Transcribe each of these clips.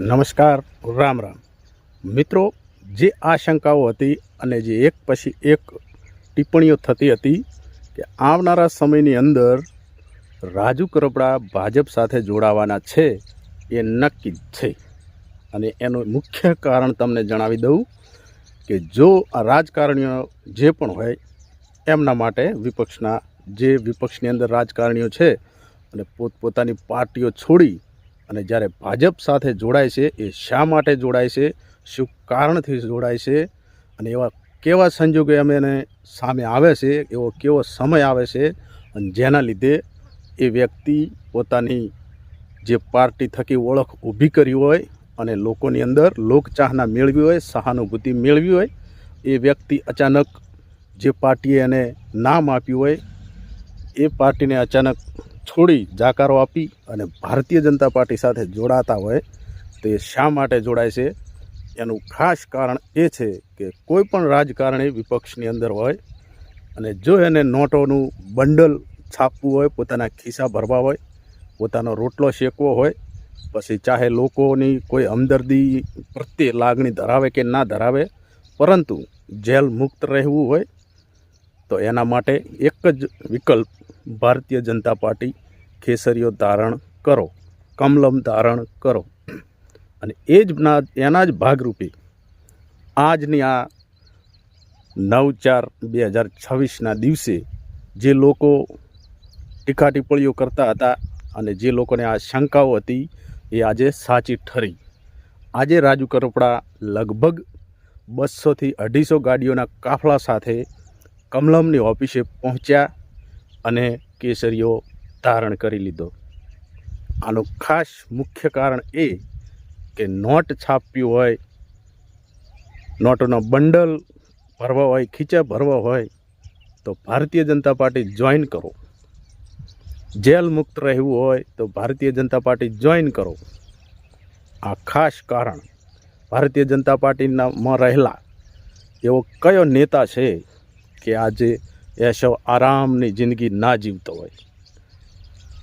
નમસ્કાર, રામ રામ મિત્રો। જે આશંકાઓ હતી અને જે એક પછી એક ટિપ્પણીઓ થતી હતી કે આવનારા સમયની અંદર રાજુ કરપડા ભાજપ સાથે જોડાવાના છે, એ નક્કી જ છે। અને એનું મુખ્ય કારણ તમને જણાવી દઉં કે જો આ રાજકારણીઓ જે પણ હોય એમના માટે વિપક્ષની અંદર રાજકારણીઓ છે અને પોતપોતાની પાર્ટીઓ છોડી અને જ્યારે ભાજપ સાથે જોડાય છે, એ શા માટે જોડાય છે, શું કારણથી જોડાય છે અને એવા કેવા સંજોગો એને સામે આવે છે, એવો કેવો સમય આવે છે અને જેના લીધે એ વ્યક્તિ પોતાની જે પાર્ટી થકી ઓળખ ઊભી કરી હોય અને લોકોની અંદર લોકચાહના મેળવી હોય, સહાનુભૂતિ મેળવી હોય, એ વ્યક્તિ અચાનક જે પાર્ટીએ એને નામ આપ્યું હોય એ પાર્ટીને અચાનક છોડી જાકારો આપી અને ભારતીય જનતા પાર્ટી સાથે જોડાતા હોય તો એ શા માટે જોડાય છે? એનું ખાસ કારણ એ છે કે કોઈ પણ રાજકારણી વિપક્ષની અંદર હોય અને જો એને નોટોનું બંડલ છાપવું હોય, પોતાના ખિસ્સા ભરવા હોય, પોતાનો રોટલો શેકવો હોય, પછી ચાહે લોકોની કોઈ હમદર્દી પ્રત્યે લાગણી ધરાવે કે ના ધરાવે, પરંતુ જેલ મુક્ત રહેવું હોય તો એના માટે એક જ વિકલ્પ ભારતીય જનતા પાર્ટી કેસરીઓ ધારણ કરો, કમલમ ધારણ કરો। અને એના જ ભાગરૂપે આજની આ 9/4/2026ના દિવસે જે લોકો ટીકા ટિપ્પણીઓ કરતા હતા અને જે લોકોને આ શંકાઓ હતી એ આજે સાચી ઠરી। આજે રાજુ કરપડા લગભગ 200થી 250 ગાડીઓના કાફલા સાથે કમલમની ઓફિસે પહોંચ્યા અને કેસરીઓ ધારણ કરી લીધો। આનું ખાસ મુખ્ય કારણ એ કે નોટ છાપવી હોય, નોટોનો બંડલ ભરવા હોય, ખીચા ભરવા હોય તો ભારતીય જનતા પાર્ટી જોઈન કરો, જેલ મુક્ત રહેવું હોય તો ભારતીય જનતા પાર્ટી જોઈન કરો। આ ખાસ કારણ ભારતીય જનતા પાર્ટીમાં રહેલા એવો કયો નેતા છે કે આજે એશો આરામની જિંદગી ના જીવતો હોય?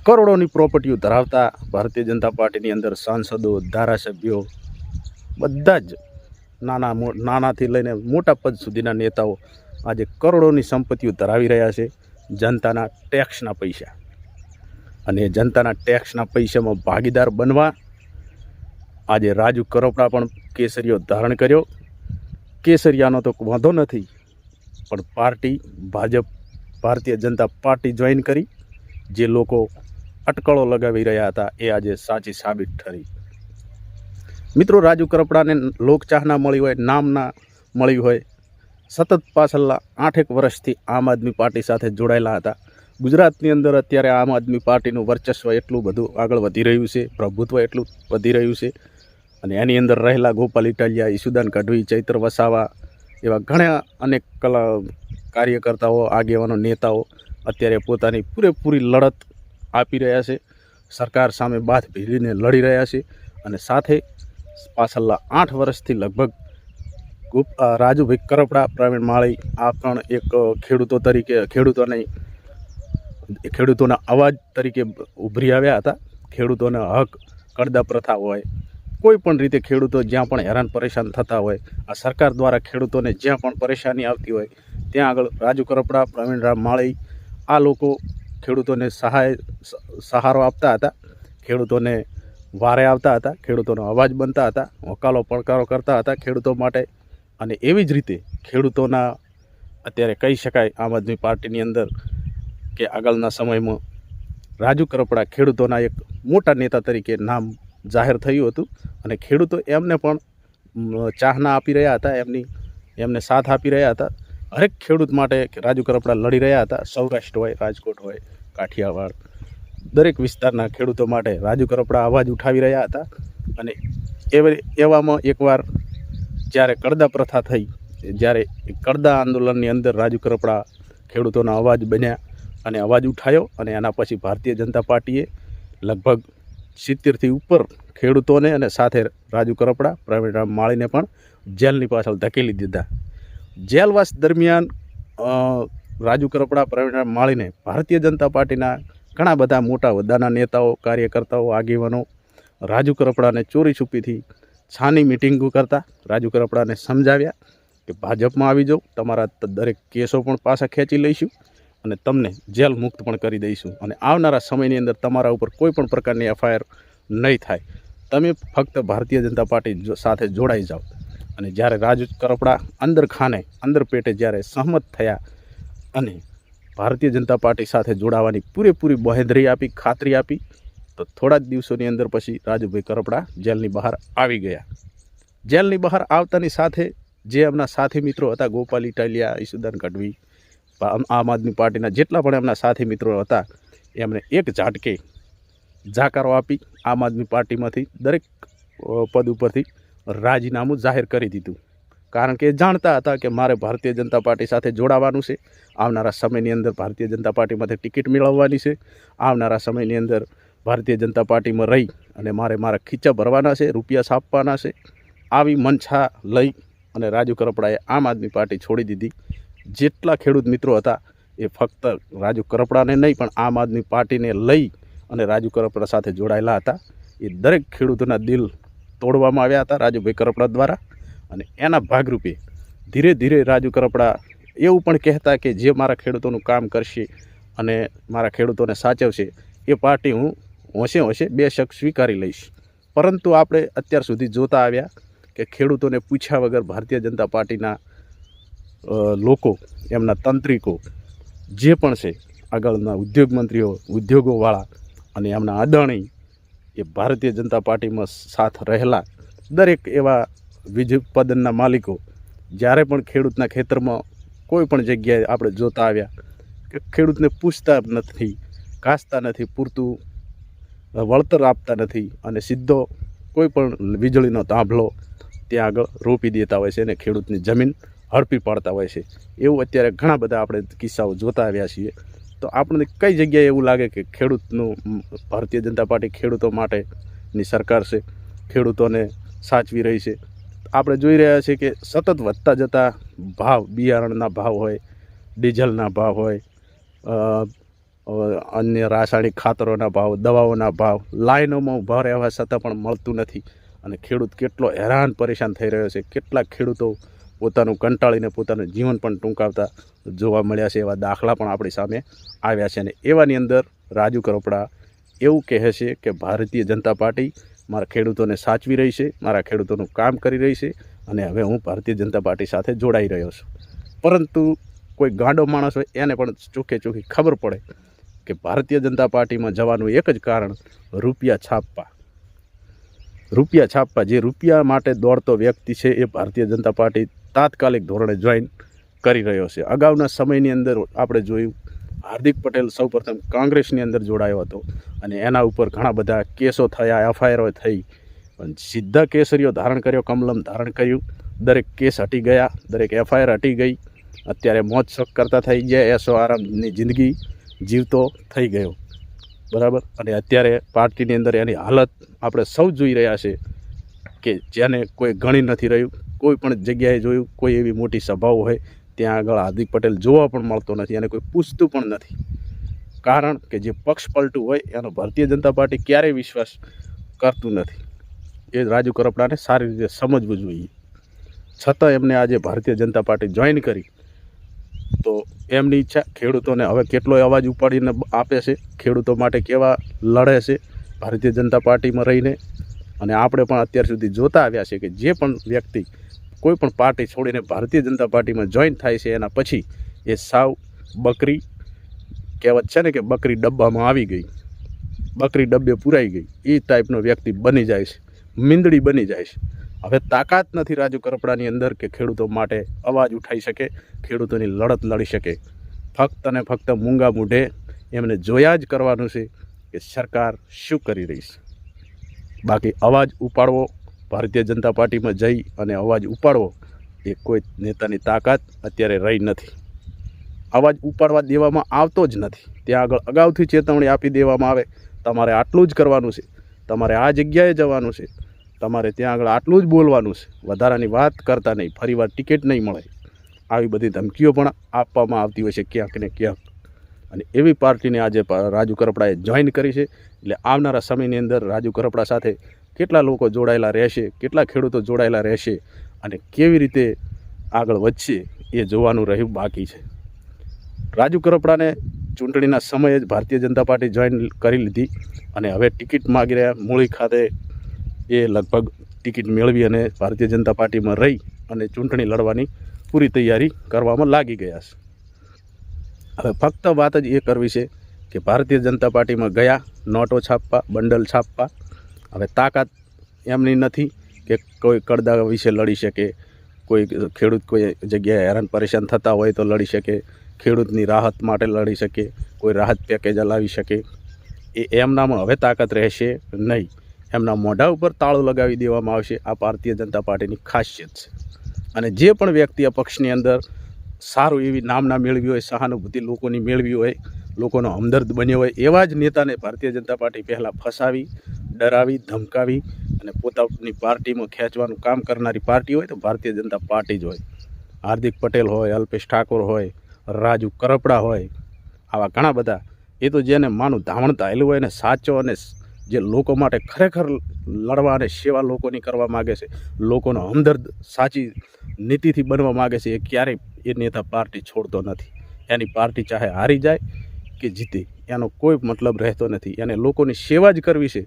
કરોડોની પ્રોપર્ટીઓ ધરાવતા ભારતીય જનતા પાર્ટીની અંદર સાંસદો, ધારાસભ્યો, બધા જ નાનાથી લઈને મોટા પદ સુધીના નેતાઓ આજે કરોડોની સંપત્તિઓ ધરાવી રહ્યા છે જનતાના ટેક્સના પૈસા। અને જનતાના ટેક્સના પૈસામાં ભાગીદાર બનવા આજે રાજુ કરપડા પણ કેસરીઓ ધારણ કર્યો। કેસરિયાનો તો વાંધો નથી, પણ party Bhajap Bharatiya Janata party join કરી। જે લોકો અટકળો લગાવી રહ્યા હતા એ આજે સાચી સાબિત ઠરી। મિત્રો, રાજુ કરપડાને લોકચાહના મળી હોય, નામના મળ્યું હોય, સતત પાછળના 8 વર્ષથી આમ આદમી પાર્ટી સાથે જોડાયેલા હતા। ગુજરાતની અંદર અત્યારે આમ આદમી પાર્ટીનું વર્ચસ્વ એટલું બધું આગળ વધી રહ્યું છે, પ્રભુત્વ એટલું વધી રહ્યું છે અને એની અંદર રહેલા ગોપાલ ઇટાલિયા, ઈસુદાન ગઢવી, ચૈત્ર વસાવા એવા ઘણા અનેક કાર્યકર્તાઓ, આગેવાનો, નેતાઓ અત્યારે પોતાની પૂરેપૂરી લડત આપી રહ્યા છે, સરકાર સામે બાથ ભીડીને લડી રહ્યા છે। અને સાથે પાછળના 8 વર્ષથી લગભગ રાજુભાઈ કરપડા, પ્રવીણ માળી આ પણ એક ખેડૂતો તરીકે ખેડૂતોના અવાજ તરીકે ઉભરી આવ્યા હતા। ખેડૂતોના હક, કડદા પ્રથા હોય, કોઈ પણ રીતે ખેડૂતો જ્યાં પણ હેરાન પરેશાન થતા હોય, આ સરકાર દ્વારા ખેડૂતોને જ્યાં પણ પરેશાની આવતી હોય ત્યાં આગળ રાજુ કરપડા, પ્રવીણરામ માળી આ લોકો ખેડૂતોને સહારો આપતા હતા, ખેડૂતોને વારે આવતા હતા, ખેડૂતોનો અવાજ બનતા હતા, વકાલો પડકારો કરતા હતા ખેડૂતો માટે। અને એવી જ રીતે ખેડૂતોના અત્યારે કહી શકાય આમ આદમી પાર્ટીની અંદર કે આગળના સમયમાં રાજુ કરપડા ખેડૂતોના એક મોટા નેતા તરીકે નામ જાહેર થયું હતું અને ખેડૂતો એમને પણ ચાહના આપી રહ્યા હતા, એમને સાથ આપી રહ્યા હતા। હરેક ખેડૂત માટે રાજુ કરપડા લડી રહ્યા હતા। સૌરાષ્ટ્ર હોય, રાજકોટ હોય, કાઠિયાવાડ, દરેક વિસ્તારના ખેડૂતો માટે રાજુ કરપડા અવાજ ઉઠાવી રહ્યા હતા। અને એવામાં એકવાર જ્યારે કડદા પ્રથા થઈ, જ્યારે કડદા આંદોલનની અંદર રાજુ કરપડા ખેડૂતોના અવાજ બન્યા અને અવાજ ઉઠાવ્યો અને એના પછી ભારતીય જનતા પાર્ટીએ લગભગ 70થી ઉપર ખેડૂતોને અને સાથે રાજુ કરપડા, પ્રવીણરામ માળીને પણ જેલની પાછળ ધકેલી દીધા। જેલવાસ દરમિયાન રાજુ કરપડા, પ્રવીણરામ માળીને ભારતીય જનતા પાર્ટીના ઘણા બધા મોટા હોદ્દાના નેતાઓ, કાર્યકર્તાઓ, આગેવાનો રાજુ કરપડાને ચોરી છુપીથી છાની મિટિંગો કરતા રાજુ કરપડાને સમજાવ્યા કે ભાજપમાં આવી જાઓ, તમારા દરેક કેસો પણ પાછા ખેંચી લઈશું અને તમને જેલ મુક્ત પણ કરી દઈશું અને આવનારા સમયની અંદર તમારા ઉપર કોઈ પણ પ્રકારની એફઆઈઆર નહીં થાય. તમે ફક્ત ભારતીય જનતા પાર્ટી સાથે જોડાઈ જાઓ. અને જ્યારે રાજુ કરપડા અંદર ખાને અંદર પેટે જ્યારે સહમત થયા અને ભારતીય જનતા પાર્ટી સાથે જોડાવાની પૂરેપૂરી બાંહેધરી આપી, ખાતરી આપી, તો થોડા જ દિવસોની અંદર પછી રાજુભાઈ કરપડા જેલની બહાર આવી ગયા. જેલની બહાર આવતાની સાથે જે એમના સાથી મિત્રો હતા, ગોપાલ ઇટાલિયા, ઈસુદાન ગઢવી, આમ આદમી પાર્ટીના જેટલા પણ એમના સાથી મિત્રો હતા, એમણે એક ઝાટકે જાકારો આપી આમ આદમી પાર્ટીમાંથી દરેક પદ ઉપરથી રાજીનામું જાહેર કરી દીધું. કારણ કે એ જાણતા હતા કે મારે ભારતીય જનતા પાર્ટી સાથે જોડાવાનું છે, આવનારા સમયની અંદર ભારતીય જનતા પાર્ટીમાંથી ટિકિટ મેળવવાની છે, આવનારા સમયની અંદર ભારતીય જનતા પાર્ટીમાં રહી અને મારા ખીચા ભરવાના છે, રૂપિયા છાપવાના છે. આવી મનછા લઈ અને રાજુ કરપડાએ આમ આદમી પાર્ટી છોડી દીધી. જેટલા ખેડૂત મિત્રો હતા એ ફક્ત રાજુ કરપડાને નહીં પણ આમ આદમી પાર્ટીને લઈ અને રાજુ કરપડા સાથે જોડાયેલા હતા. એ દરેક ખેડૂતોના દિલ તોડવામાં આવ્યા હતા રાજુભાઈ કરપડા દ્વારા. અને એના ભાગરૂપે ધીરે ધીરે રાજુ કરપડા એવું પણ કહેતા કે જે મારા ખેડૂતોનું કામ કરશે અને મારા ખેડૂતોને સાચવશે એ પાર્ટી હું હોંશે બેશક સ્વીકારી લઈશ. પરંતુ આપણે અત્યાર સુધી જોતા આવ્યા કે ખેડૂતોને પૂછ્યા વગર ભારતીય જનતા પાર્ટીના લોકો, એમના તંત્રીકો જે પણ છે, આગળના ઉદ્યોગ મંત્રીઓ, ઉદ્યોગોવાળા અને એમના અદાણી, એ ભારતીય જનતા પાર્ટીમાં સાથ રહેલા દરેક એવા વીજ ઉત્પાદનના માલિકો જ્યારે પણ ખેડૂતના ખેતરમાં કોઈ પણ જગ્યાએ આપણે જોતા આવ્યા કે ખેડૂતને પૂછતા નથી, ઘાસતા નથી, પૂરતું વળતર આપતા નથી અને સીધો કોઈ પણ વીજળીનો થાંભલો ત્યાં આગળ રોપી દેતા હોય છે અને ખેડૂતની જમીન હડપી પાડતા હોય છે. એવું અત્યારે ઘણા બધા આપણે કિસ્સાઓ જોતા આવ્યા છીએ. તો આપણને કઈ જગ્યાએ એવું લાગે કે ખેડૂતનું ભારતીય જનતા પાર્ટી ખેડૂતો માટેની સરકાર છે, ખેડૂતોને સાચવી રહી છે? આપણે જોઈ રહ્યા છીએ કે સતત વધતા જતા ભાવ, બિયારણના ભાવ હોય, ડીઝલના ભાવ હોય, અન્ય રાસાયણિક ખાતરોના ભાવ, દવાઓના ભાવ, લાઈનોમાં ઊભા રહેવા છતાં પણ મળતું નથી અને ખેડૂત કેટલો હેરાન પરેશાન થઈ રહ્યો છે. કેટલાક ખેડૂતો પોતાનું કંટાળીને પોતાનું જીવન પણ ટૂંકાવતા જોવા મળ્યા છે. એવા દાખલા પણ આપણી સામે આવ્યા છે. અને એવાની અંદર રાજુ કરપડા એવું કહે છે કે ભારતીય જનતા પાર્ટી મારા ખેડૂતોને સાચવી રહી છે, મારા ખેડૂતોનું કામ કરી રહી છે અને હવે હું ભારતીય જનતા પાર્ટી સાથે જોડાઈ રહ્યો છું. પરંતુ કોઈ ગાંડો માણસ હોય એને પણ ચોખ્ખે ચોખ્ખી ખબર પડે કે ભારતીય જનતા પાર્ટીમાં જવાનું એક જ કારણ રૂપિયા છાપવા. જે રૂપિયા માટે દોડતો વ્યક્તિ છે એ ભારતીય જનતા પાર્ટી તાત્કાલિક ધોરણે જોઈન કરી રહ્યો છે. અગાઉના સમયની અંદર આપણે જોયું, હાર્દિક પટેલ સૌપ્રથમ કોંગ્રેસની અંદર જોડાયો હતો અને એના ઉપર ઘણા બધા કેસો થયા, એફઆઈઆરો થઈ, પણ સીધા કેસરીઓ ધારણ કર્યો, કમલમ ધારણ કર્યું, દરેક કેસ હટી ગયા, દરેક એફઆઈઆર હટી ગઈ. અત્યારે મોજ શોખ કરતા થઈ ગયા, એસો આરામની જિંદગી જીવતો થઈ ગયો, બરાબર. અને અત્યારે પાર્ટીની અંદર એની હાલત આપણે સૌ જોઈ રહ્યા છે કે જેને કોઈ ગણી નથી રહ્યું. કોઈ પણ જગ્યાએ જોયું, કોઈ એવી મોટી સભાઓ હોય ત્યાં આગળ હાર્દિક પટેલ જોવા પણ મળતો નથી અને કોઈ પૂછતું પણ નથી. કારણ કે જે પક્ષ પલટું હોય એનો ભારતીય જનતા પાર્ટી ક્યારેય વિશ્વાસ કરતું નથી. એ રાજુ કરપડાને સારી રીતે સમજવું જોઈએ. છતાં એમને આજે ભારતીય જનતા પાર્ટી જોઈન કરી તો એમની ઈચ્છા, ખેડૂતોને હવે કેટલો અવાજ ઉપાડીને આપે છે, ખેડૂતો માટે કેવા લડે છે ભારતીય જનતા પાર્ટીમાં રહીને. અને આપણે પણ અત્યાર સુધી જોતા આવ્યા છે કે જે પણ વ્યક્તિ કોઈ પણ પાર્ટી છોડીને ભારતીય જનતા પાર્ટીમાં જોઈન થાય છે એના પછી એ સાવ બકરી, કહેવત છે ને કે બકરી ડબ્બામાં આવી ગઈ, બકરી ડબ્બે પુરાઈ ગઈ, એ ટાઈપનો વ્યક્તિ બની જાય છે, મીંદડી બની જાય છે. હવે તાકાત નથી રાજુ કરપડાની અંદર કે ખેડૂતો માટે અવાજ ઉઠાઈ શકે, ખેડૂતોની લડત લડી શકે. ફક્ત અને ફક્ત મૂંગા મૂઢે એમને જોયા જ કરવાનું છે કે સરકાર શું કરી રહી છે. બાકી અવાજ ઉપાડવો, ભારતીય જનતા પાર્ટીમાં જઈ અને અવાજ ઉપાડવો એ કોઈ નેતાની તાકાત અત્યારે રહી નથી. અવાજ ઉપાડવા દેવામાં આવતો જ નથી. ત્યાં આગળ અગાઉથી ચેતવણી આપી દેવામાં આવે, તમારે આટલું જ કરવાનું છે, તમારે આ જગ્યાએ જવાનું છે, તમારે ત્યાં આગળ આટલું જ બોલવાનું છે, વધારાની વાત કરતા નહીં, ફરીવાર ટિકિટ નહીં મળે. આવી બધી ધમકીઓ પણ આપવામાં આવતી હોય છે ક્યાંક ને ક્યાંક. અને એવી પાર્ટીને આજે રાજુ કરપડાએ જોઈન કરી છે. એટલે આવનારા સમયની અંદર રાજુ કરપડા સાથે કેટલા લોકો જોડાયેલા રહેશે, કેટલા ખેડૂતો જોડાયેલા રહેશે અને કેવી રીતે આગળ વધશે એ જોવાનું રહ્યું બાકી છે. રાજુ કરપડાને ચૂંટણીના સમયે જ ભારતીય જનતા પાર્ટી જોઈન કરી લીધી અને હવે ટિકિટ માગી રહ્યા. મૂળી ખાતે એ લગભગ ટિકિટ મેળવી અને ભારતીય જનતા પાર્ટીમાં રહી અને ચૂંટણી લડવાની પૂરી તૈયારી કરવામાં લાગી ગયા છે. હવે ફક્ત વાત જ એ કરવી છે કે ભારતીય જનતા પાર્ટીમાં ગયા, નોટો છાપવા, બંડલ છાપવા. હવે તાકાત એમની નથી કે કોઈ કડદા વિશે લડી શકે, કોઈ ખેડૂત કોઈ જગ્યાએ હેરાન પરેશાન થતા હોય તો લડી શકે, ખેડૂતની રાહત માટે લડી શકે, કોઈ રાહત પેકેજ લાવી શકે. એમનામાં હવે તાકાત રહેશે નહીં. એમના મોઢા ઉપર તાળું લગાવી દેવામાં આવશે. આ ભારતીય જનતા પાર્ટીની ખાસિયત છે. અને જે પણ વ્યક્તિ આ પક્ષની અંદર સારું એવી નામના મેળવી હોય, સહાનુભૂતિ લોકોની મેળવી હોય, લોકોનો હમદર્દ બન્યો હોય, એવા જ નેતાને ભારતીય જનતા પાર્ટી પહેલાં ફસાવી, ડરાવી, ધમકાવી અને પોતાની પાર્ટીમાં ખેંચવાનું કામ કરનારી પાર્ટી હોય તો ભારતીય જનતા પાર્ટી જ હોય. હાર્દિક પટેલ હોય, અલ્પેશ ઠાકોર હોય, રાજુ કરપડા હોય, આવા ઘણા બધા. એ તો જેને માનું ધાવણતા આવેલું હોય ને સાચો અને જે લોકો માટે ખરેખર લડવા અને સેવા લોકોની કરવા માગે છે, લોકોનો હમદર્દ સાચી નીતિથી બનવા માગે છે, એ ક્યારેય એ નેતા પાર્ટી છોડતો નથી. એની પાર્ટી ચાહે હારી જાય કે જીતે એનો કોઈ મતલબ રહેતો નથી. એને લોકોની સેવા જ કરવી છે.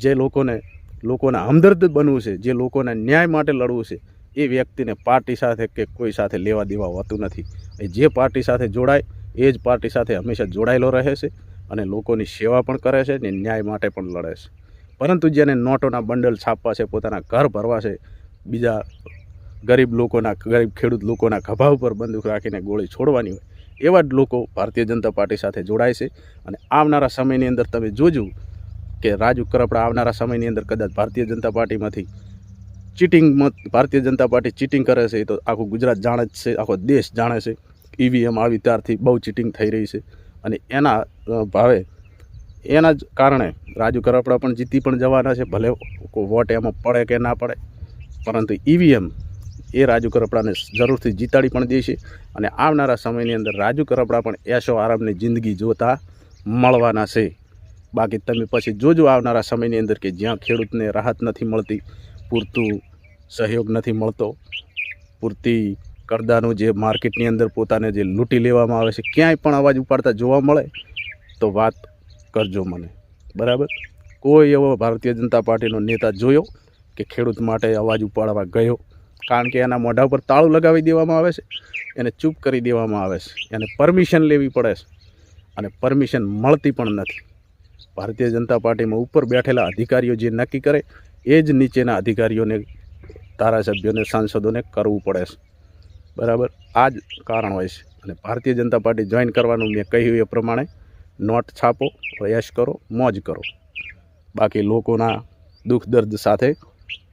જે લોકોના હમદર્દ બનવું છે, જે લોકોના ન્યાય માટે લડવું છે, એ વ્યક્તિને પાર્ટી સાથે કે કોઈ સાથે લેવા દેવા હોતું નથી. જે પાર્ટી સાથે જોડાય એ જ પાર્ટી સાથે હંમેશા જોડાયેલો રહે છે અને લોકોની સેવા પણ કરે છે ને ન્યાય માટે પણ લડે છે. પરંતુ જેને નોટોના બંડલ છાપવા છે, પોતાના ઘર ભરવા છે, બીજા ગરીબ ખેડૂત લોકોના ખભા ઉપર બંદૂક રાખીને ગોળી છોડવાની હોય, એવા જ લોકો ભારતીય જનતા પાર્ટી સાથે જોડાય છે. અને આવનારા સમયની અંદર તમે જોજો કે રાજુ કરપડા આવનારા સમયની અંદર કદાચ ભારતીય જનતા પાર્ટીમાંથી ભારતીય જનતા પાર્ટી ચીટિંગ કરે છે તો આખું ગુજરાત જાણે જ છે, આખો દેશ જાણે છે. ઈવીએમ આવી ત્યારથી બહુ ચીટિંગ થઈ રહી છે અને એના ભાવે એના જ કારણે રાજુ કરપડા પણ જીતી પણ જવાના છે. ભલે વોટ એમાં પડે કે ના પડે, પરંતુ ઈવીએમ એ રાજુ કરપડાને જરૂરથી જીતાડી પણ દેશે. અને આવનારા સમયની અંદર રાજુ કરપડા પણ એશો આરામની જિંદગી જોતા મળવાના છે. બાકી તમે પછી જોજો આવનારા સમયની અંદર કે જ્યાં ખેડૂતને રાહત નથી મળતી, પૂરતું સહયોગ નથી મળતો, પૂરતી કરદાનું જે માર્કેટની અંદર પોતાને જે લૂંટી લેવામાં આવે છે, ક્યાંય પણ અવાજ ઉપાડતા જોવા મળે તો વાત કરજો મને, બરાબર. કોઈ એવો ભારતીય જનતા પાર્ટીનો નેતા જોયો કે ખેડૂત માટે અવાજ ઉપાડવા ગયો? કારણ કે એના મોઢા ઉપર તાળું લગાવી દેવામાં આવે છે, એને ચૂપ કરી દેવામાં આવે છે, એને પરમિશન લેવી પડે છે અને પરમિશન મળતી પણ નથી. ભારતીય જનતા પાર્ટીમાં ઉપર બેઠેલા અધિકારીઓ જે નક્કી કરે એ જ નીચેના અધિકારીઓને, ધારાસભ્યોને, સાંસદોને કરવું પડે છે, બરાબર. આ જ કારણ હોય છે. અને ભારતીય જનતા પાર્ટી જોઈન કરવાનું મેં કહ્યું એ પ્રમાણે નોટ છાપો, એશ કરો, મોજ કરો. બાકી લોકોના દુઃખ દર્દ સાથે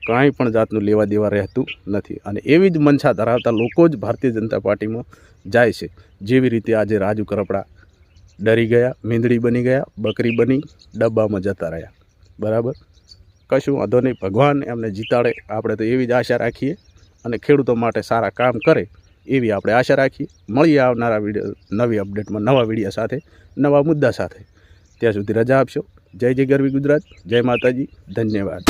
કાંઈ પણ જાતનું લેવા દેવા રહેતું નથી. અને એવી જ મનસા ધરાવતા લોકો જ ભારતીય જનતા પાર્ટીમાં જાય છે. જેવી રીતે આજે રાજુ કરપડા ડરી ગયા, મીંદડી બની ગયા, બકરી બની ડબ્બામાં જતા રહ્યા, બરાબર. કશું વાંધો નહીં, ભગવાન એમને જીતાડે, આપણે તો એવી જ આશા રાખીએ. અને ખેડૂતો માટે સારા કામ કરે એવી આપણે આશા રાખીએ. મળીએ આવનારા નવી અપડેટમાં, નવા વિડીયો સાથે, નવા મુદ્દા સાથે. ત્યાં સુધી રજા આપશો. જય જય ગરવી ગુજરાત, જય માતાજી, ધન્યવાદ.